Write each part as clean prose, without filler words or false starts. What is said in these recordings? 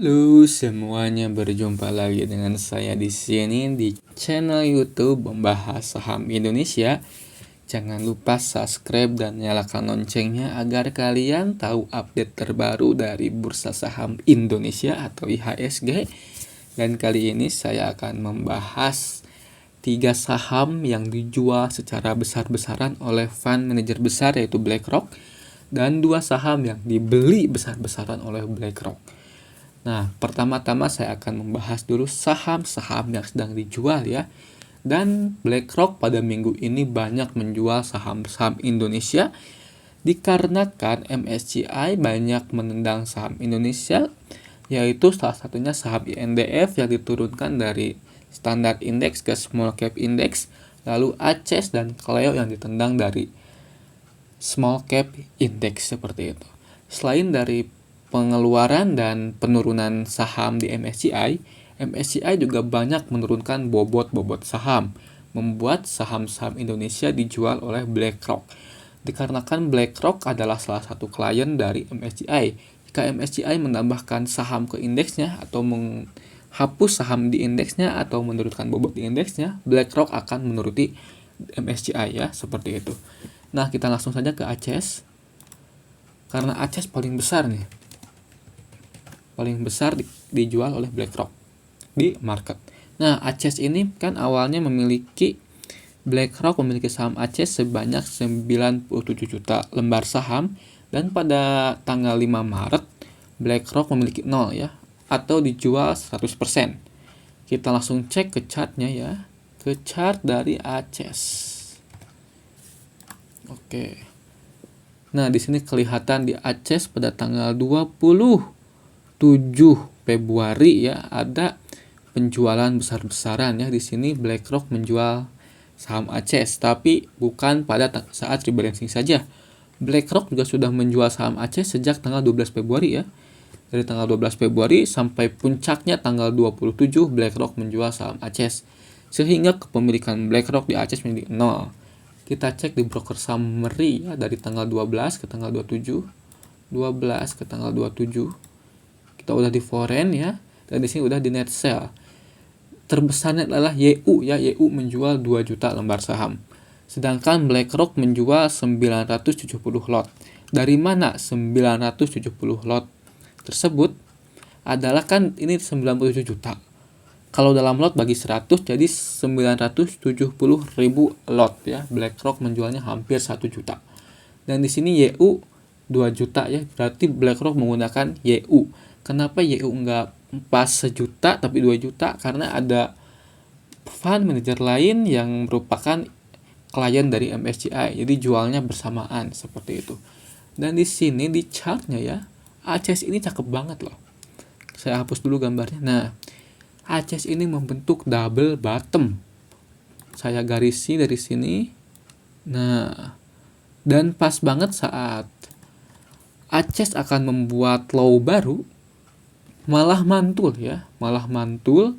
Halo semuanya, berjumpa lagi dengan saya di sini di channel YouTube membahas saham Indonesia. Jangan lupa subscribe dan nyalakan loncengnya agar kalian tahu update terbaru dari Bursa Saham Indonesia atau IHSG. Dan kali ini saya akan membahas 3 saham yang dijual secara besar-besaran oleh fund manager besar yaitu BlackRock, dan 2 saham yang dibeli besar-besaran oleh BlackRock. Nah, pertama-tama saya akan membahas dulu saham-saham yang sedang dijual ya. Dan BlackRock pada minggu ini banyak menjual saham-saham Indonesia dikarenakan MSCI banyak menendang saham Indonesia, yaitu salah satunya saham INDF yang diturunkan dari standar index ke small cap index, lalu ACES dan Cleo yang ditendang dari small cap index seperti itu. Selain dari pengeluaran dan penurunan saham di MSCI juga banyak menurunkan bobot-bobot saham, membuat saham-saham Indonesia dijual oleh BlackRock. Dikarenakan BlackRock adalah salah satu klien dari MSCI. Jika MSCI menambahkan saham ke indeksnya atau menghapus saham di indeksnya atau menurunkan bobot di indeksnya, BlackRock akan menuruti MSCI ya, seperti itu. Nah, kita langsung saja ke ACES. Karena ACES paling besar nih. Paling besar dijual oleh BlackRock di market. Nah, ACES ini kan awalnya BlackRock memiliki saham ACES sebanyak 97 juta lembar saham, dan pada tanggal 5 Maret BlackRock memiliki 0 ya, atau dijual 100%. Kita langsung cek ke chartnya ya, ke chart dari ACES. Oke. Nah, di sini kelihatan di ACES pada tanggal 27 Februari ya, ada penjualan besar-besaran ya. Di sini BlackRock menjual saham ACES, tapi bukan pada saat rebalancing saja. BlackRock juga sudah menjual saham ACES sejak tanggal 12 Februari ya. Dari tanggal 12 Februari sampai puncaknya tanggal 27 BlackRock menjual saham ACES. Sehingga kepemilikan BlackRock di ACES menjadi 0. Kita cek di broker summary ya, dari tanggal 12 ke tanggal 27, 12 ke tanggal 27. Kita udah di foreign ya, dan di sini udah di net sell. Terbesarnya adalah YU ya, YU menjual 2 juta lembar saham. Sedangkan BlackRock menjual 970 lot. Dari mana 970 lot tersebut? Adalah kan ini 97 juta. Kalau dalam lot bagi 100 jadi 970 ribu lot ya. BlackRock menjualnya hampir 1 juta. Dan di sini YU 2 juta ya, berarti BlackRock menggunakan YU. Kenapa YU nggak pas 1 juta tapi 2 juta? Karena ada fund manager lain yang merupakan klien dari MSCI, jadi jualnya bersamaan seperti itu. Dan di sini di chartnya ya, ACES ini cakep banget loh. Saya hapus dulu gambarnya. Nah, ACES ini membentuk double bottom. Saya garisi dari sini. Nah, dan pas banget saat ACES akan membuat low baru, malah mantul ya, malah mantul.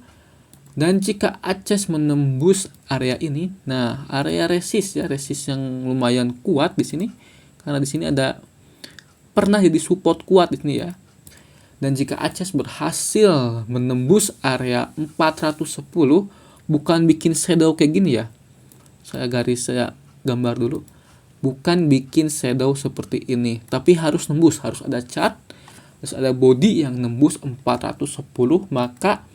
Dan jika ACES menembus area ini, nah area resist ya, resist yang lumayan kuat di sini, karena di sini ada pernah jadi support kuat di sini ya. Dan jika ACES berhasil menembus area 410, bukan bikin shadow kayak gini ya. Saya gambar dulu. Bukan bikin shadow seperti ini, tapi harus nembus, harus ada chart, terus ada body yang nembus 410, maka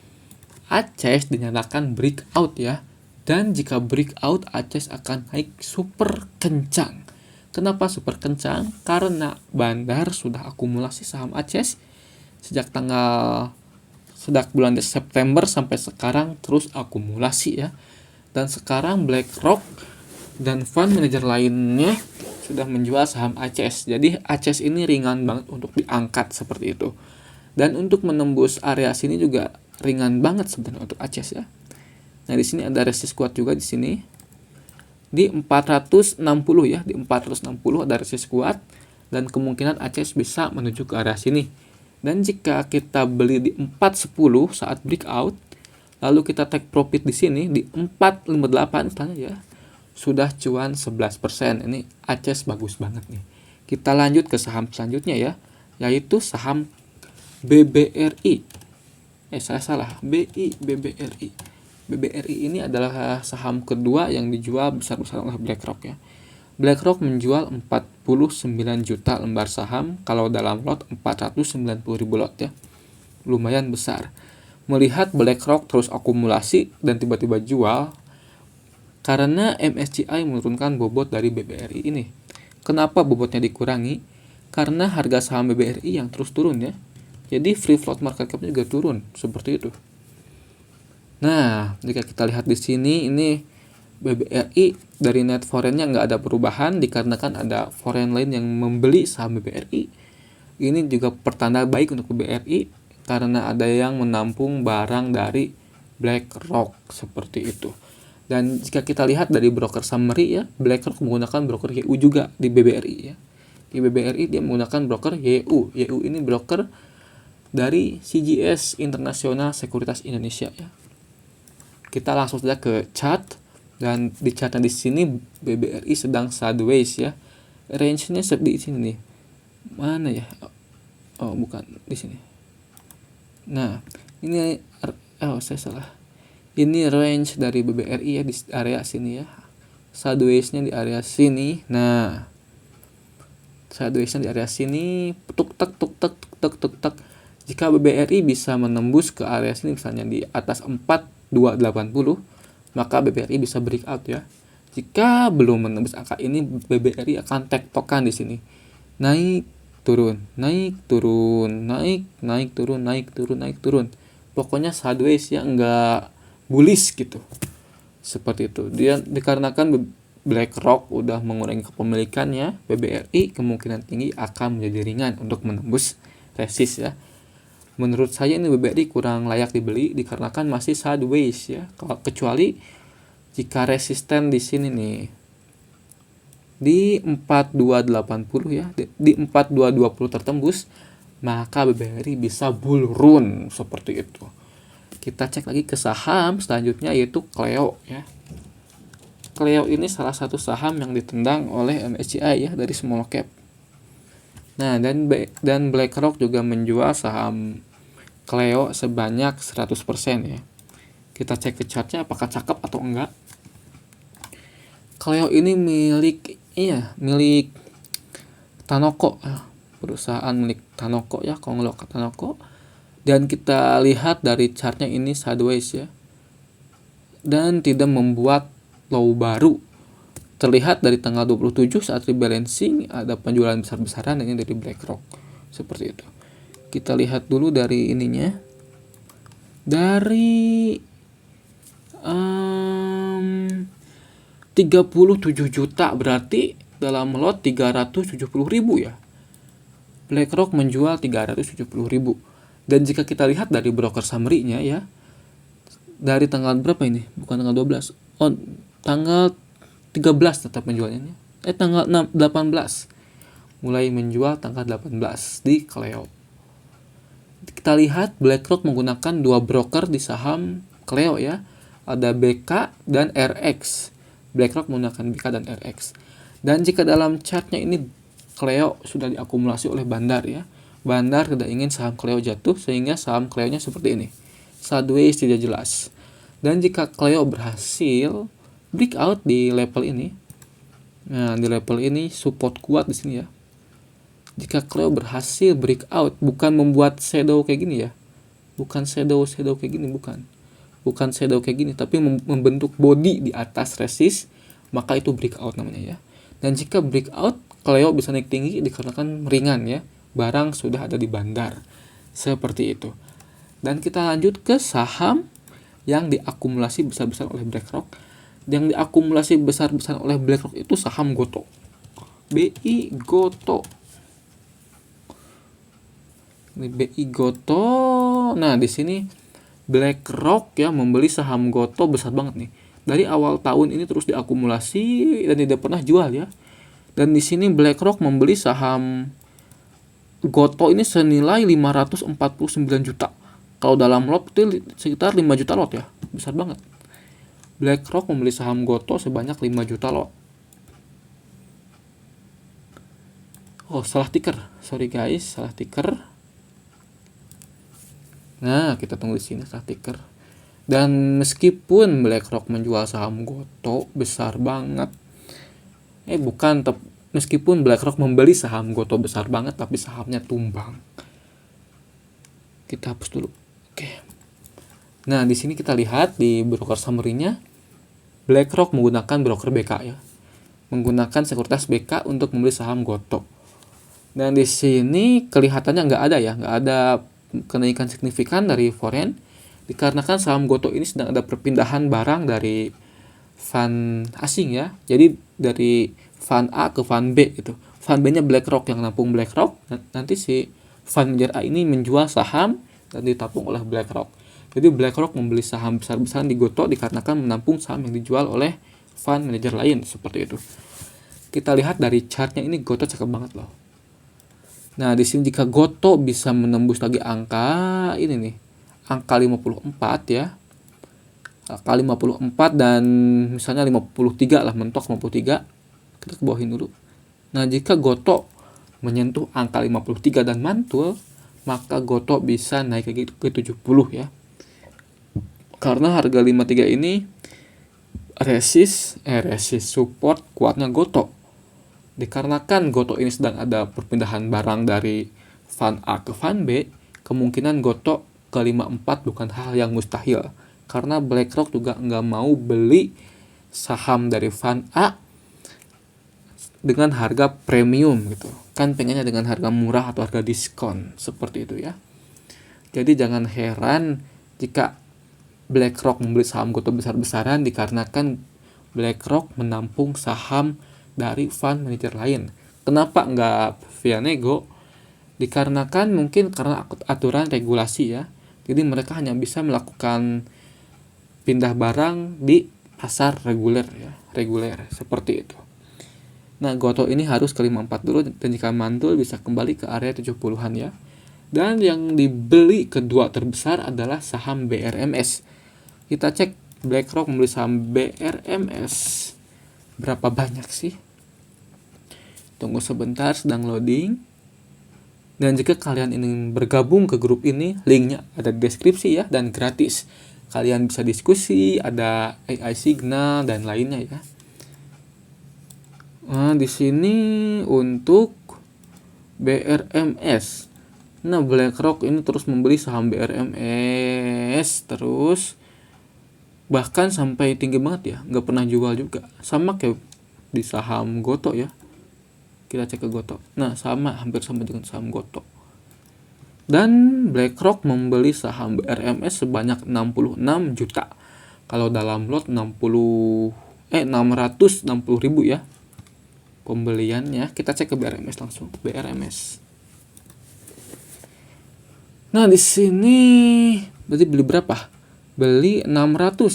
ACES dinyatakan breakout ya. Dan jika breakout, ACES akan naik super kencang. Kenapa super kencang? Karena bandar sudah akumulasi saham ACES sejak bulan September sampai sekarang terus akumulasi ya. Dan sekarang BlackRock dan fund manager lainnya sudah menjual saham ACES. Jadi ACES ini ringan banget untuk diangkat seperti itu. Dan untuk menembus area sini juga ringan banget sebenarnya untuk ACES ya. Nah, di sini ada resist kuat juga di sini. Di 460 ya, di 460 ada resist kuat, dan kemungkinan ACES bisa menuju ke area sini. Dan jika kita beli di 410 saat breakout, lalu kita take profit di sini di 458 misalnya ya, sudah cuan 11%. Ini ACES bagus banget nih. Kita lanjut ke saham selanjutnya ya, yaitu saham BBRI. Saya salah, BBRI. BBRI ini adalah saham kedua yang dijual besar-besaran oleh BlackRock ya. BlackRock menjual 49 juta lembar saham, kalau dalam lot 490 ribu lot ya. Lumayan besar. Melihat BlackRock terus akumulasi dan tiba-tiba jual, karena MSCI menurunkan bobot dari BBRI ini. Kenapa bobotnya dikurangi? Karena harga saham BBRI yang terus turun ya. Jadi free float market cap-nya juga turun, seperti itu. Nah, jika kita lihat di sini, ini BBRI dari net foreign-nya nggak ada perubahan dikarenakan ada foreign lain yang membeli saham BBRI. Ini juga pertanda baik untuk BBRI karena ada yang menampung barang dari BlackRock, seperti itu. Dan jika kita lihat dari broker summary ya, BlackRock menggunakan broker YU juga di BBRI ya. Di BBRI dia menggunakan broker YU. YU ini broker dari CGS International Sekuritas Indonesia ya. Kita langsung saja ke chart, dan di chartnya di sini BBRI sedang sideways ya. Range-nya di sini nih. Mana ya? Oh, bukan di sini. Nah, ini saya salah. Ini range dari BBRI ya di area sini ya. Sideways-nya di area sini. Nah, sideways-nya di area sini, tuk tak. Jika BBRI bisa menembus ke area sini misalnya di atas 4280, maka BBRI bisa breakout ya. Jika belum menembus angka ini, BBRI akan tektokan di sini. Naik, turun, naik, turun, naik, turun. Pokoknya sideways ya, enggak bullish gitu. Seperti itu. Dia dikarenakan BlackRock udah mengurangi kepemilikannya, BBRI kemungkinan tinggi akan menjadi ringan untuk menembus resist ya. Menurut saya ini BBRI kurang layak dibeli dikarenakan masih sideways ya. Kecuali jika resisten di sini nih di 4280 ya, di 4220 tertembus, maka BBRI bisa bull run seperti itu. Kita cek lagi ke saham selanjutnya, yaitu Cleo ya. Cleo ini salah satu saham yang ditendang oleh MSCI ya dari small cap. Nah, dan BlackRock juga menjual saham Cleo sebanyak 100% ya. Kita cek ke chartnya apakah cakep atau enggak. Cleo ini milik Tanoko ya. Perusahaan milik Tanoko ya, konglomerat Tanoko. Dan kita lihat dari chartnya ini sideways ya. Dan tidak membuat low baru. Terlihat dari tanggal 27 saat rebalancing ada penjualan besar-besaran ini dari BlackRock. Seperti itu. Kita lihat dulu dari ininya. Dari 37 juta berarti dalam lot 370 ribu ya. BlackRock menjual 370 ribu. Dan jika kita lihat dari broker summary-nya ya, dari tanggal berapa ini? Bukan tanggal 12. Oh, tanggal 13 tetap menjualnya. Tanggal 18. Mulai menjual tanggal 18 di Cleo. Kita lihat BlackRock menggunakan dua broker di saham Cleo ya. Ada BK dan RX. BlackRock menggunakan BK dan RX. Dan jika dalam chartnya ini Cleo sudah diakumulasi oleh Bandar ya. Bandar tidak ingin saham Cleo jatuh sehingga saham Cleo-nya seperti ini. Sideways tidak jelas. Dan jika Cleo berhasil breakout di level ini. Nah, di level ini support kuat di sini ya. Jika Cleo berhasil breakout, bukan membuat shadow kayak gini ya. Bukan shadow kayak gini, bukan. Bukan shadow kayak gini, tapi membentuk body di atas resist, maka itu breakout namanya ya. Dan jika breakout, Cleo bisa naik tinggi dikarenakan ringan ya. Barang sudah ada di bandar. Seperti itu. Dan kita lanjut ke saham yang diakumulasi besar-besar oleh BlackRock. Yang diakumulasi besar-besar oleh BlackRock itu saham Goto. BI Goto. Ini BI Goto. Nah, di sini BlackRock ya membeli saham Goto besar banget nih. Dari awal tahun ini terus diakumulasi dan tidak pernah jual ya. Dan di sini BlackRock membeli saham Goto ini senilai 549 juta. Kalau dalam lot itu sekitar 5 juta lot ya. Besar banget. BlackRock membeli saham Goto sebanyak 5 juta lot. Oh, salah ticker. Sorry guys, salah ticker. Nah, kita tunggu di sini saat ticker. Dan meskipun BlackRock menjual saham Gotoh besar banget, meskipun BlackRock membeli saham Gotoh besar banget, tapi sahamnya tumbang. Kita hapus dulu. Oke. Nah, di sini kita lihat di broker summary-nya, BlackRock menggunakan broker BK ya. Menggunakan sekuritas BK untuk membeli saham Gotoh. Dan di sini kelihatannya nggak ada kenaikan signifikan dari foreign, dikarenakan saham Gotoh ini sedang ada perpindahan barang dari fund asing ya. Jadi dari fund A ke fund B gitu. Fund B-nya BlackRock yang nampung BlackRock, nanti si fund manager A ini menjual saham dan ditapung oleh BlackRock. Jadi BlackRock membeli saham besar-besaran di Gotoh dikarenakan menampung saham yang dijual oleh fund manager lain, seperti itu. Kita lihat dari chartnya, ini Gotoh cakep banget loh. Nah, di sini jika Gotoh bisa menembus lagi angka ini nih, angka 54 ya. Angka 54 dan misalnya 53 lah, mentok 53. Kita ke bawahin dulu. Nah, jika Gotoh menyentuh angka 53 dan mantul, maka Gotoh bisa naik lagi ke 70 ya. Karena harga 53 ini resist support kuatnya Gotoh. Dikarenakan Gotoh ini sedang ada perpindahan barang dari fund A ke fund B, kemungkinan Gotoh ke 54 bukan hal yang mustahil. Karena BlackRock juga nggak mau beli saham dari fund A dengan harga premium gitu. Kan pengennya dengan harga murah atau harga diskon, seperti itu ya. Jadi jangan heran jika BlackRock membeli saham Gotoh besar-besaran, dikarenakan BlackRock menampung saham dari fund manager lain. Kenapa nggak via nego? Dikarenakan mungkin karena aturan regulasi ya. Jadi mereka hanya bisa melakukan pindah barang di pasar reguler seperti itu. Nah, Gotoh ini harus ke 54 dulu, dan jika mantul bisa kembali ke area 70-an ya. Dan yang dibeli kedua terbesar adalah saham BRMS. Kita cek BlackRock membeli saham BRMS berapa banyak sih? Tunggu sebentar, sedang loading. Dan jika kalian ingin bergabung ke grup ini, linknya ada di deskripsi ya, dan gratis. Kalian bisa diskusi, ada AI signal dan lainnya ya. Nah, di sini untuk BRMS. Nah, BlackRock ini terus membeli saham BRMS terus, bahkan sampai tinggi banget ya, nggak pernah jual juga. Sama kayak di saham Gotoh ya. Kita cek ke Gotoh. Nah, hampir sama dengan saham Gotoh. Dan BlackRock membeli saham BRMS sebanyak 66 juta. Kalau dalam lot 660 ribu ya pembeliannya. Kita cek ke BRMS langsung. BRMS. Nah, di sini berarti beli berapa? Beli 600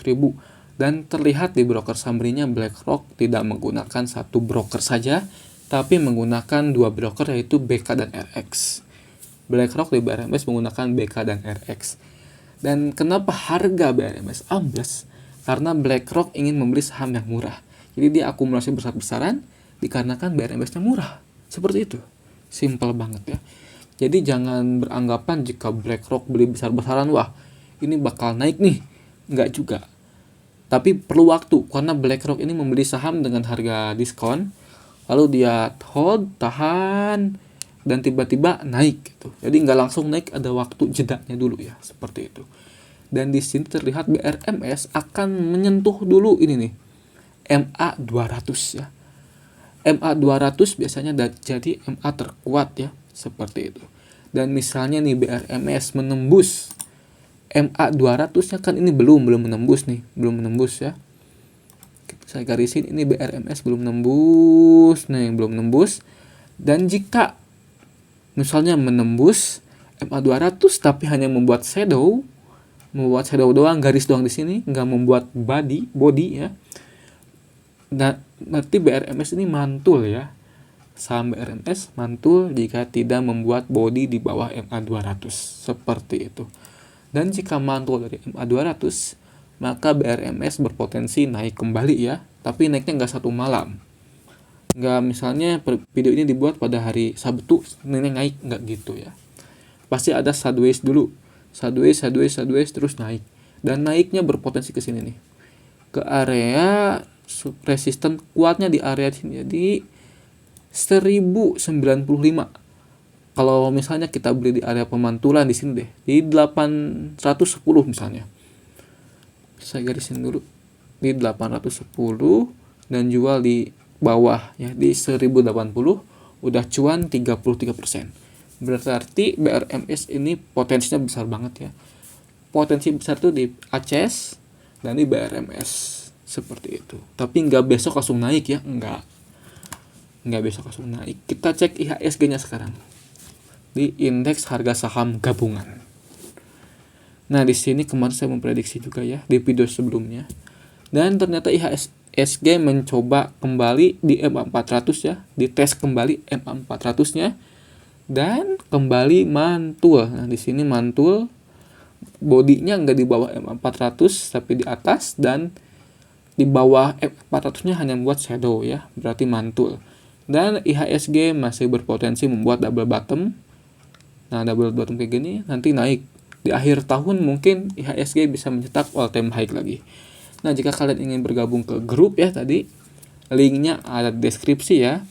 ribu. Dan terlihat di broker summary-nya BlackRock tidak menggunakan satu broker saja, tapi menggunakan dua broker, yaitu BK dan RX. BlackRock di BRMS menggunakan BK dan RX. Dan kenapa harga BRMS ambles? Karena BlackRock ingin membeli saham yang murah. Jadi dia akumulasi besar-besaran dikarenakan BRMS-nya murah. Seperti itu. Simple banget ya. Jadi jangan beranggapan jika BlackRock beli besar-besaran, wah ini bakal naik nih. Enggak juga. Tapi perlu waktu, karena BlackRock ini membeli saham dengan harga diskon, lalu dia hold, tahan, dan tiba-tiba naik gitu. Jadi nggak langsung naik, ada waktu jedanya dulu ya, seperti itu. Dan di sini terlihat BRMS akan menyentuh dulu ini nih, MA 200 ya. MA 200 biasanya jadi MA terkuat ya, seperti itu. Dan misalnya nih BRMS menembus MA 200-nya, kan ini belum menembus ya. Saya garisin, ini BRMS belum menembus. Nah, yang belum menembus. Dan jika misalnya menembus MA 200 tapi hanya membuat shadow doang, garis doang di sini, nggak membuat body ya. Nah, berarti BRMS ini mantul ya. Saham BRMS mantul jika tidak membuat body di bawah MA 200, seperti itu. Dan jika mantul dari MA 200, maka BRMS berpotensi naik kembali ya. Tapi naiknya nggak satu malam. Nggak misalnya video ini dibuat pada hari Sabtu, Senin naik, nggak gitu ya. Pasti ada sideways dulu. sideways terus naik. Dan naiknya berpotensi ke sini nih. Ke area resisten kuatnya di area sini di 1095. Kalau misalnya kita beli di area pemantulan di sini deh, di 810 misalnya. Saya garisin dulu di 810 dan jual di bawah ya di 1080 udah cuan 33%. Berarti BRMS ini potensinya besar banget ya. Potensi besar tuh di ACES dan di BRMS seperti itu. Tapi nggak besok langsung naik ya, nggak besok langsung naik. Kita cek IHSG-nya sekarang di indeks harga saham gabungan. Nah, di sini kemarin saya memprediksi juga ya di video sebelumnya. Dan ternyata IHSG mencoba kembali di MA400 ya, dites kembali MA400-nya dan kembali mantul. Nah, di sini mantul, bodinya nggak di bawah MA400 tapi di atas, dan di bawah MA400-nya hanya membuat shadow ya, berarti mantul. Dan IHSG masih berpotensi membuat double bottom. Nah, double bottom kayak gini nanti naik. Di akhir tahun mungkin IHSG bisa mencetak all time high lagi. Nah, jika kalian ingin bergabung ke grup ya tadi, linknya ada di deskripsi ya.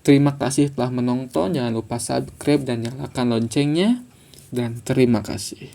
Terima kasih telah menonton, jangan lupa subscribe dan nyalakan loncengnya, dan terima kasih.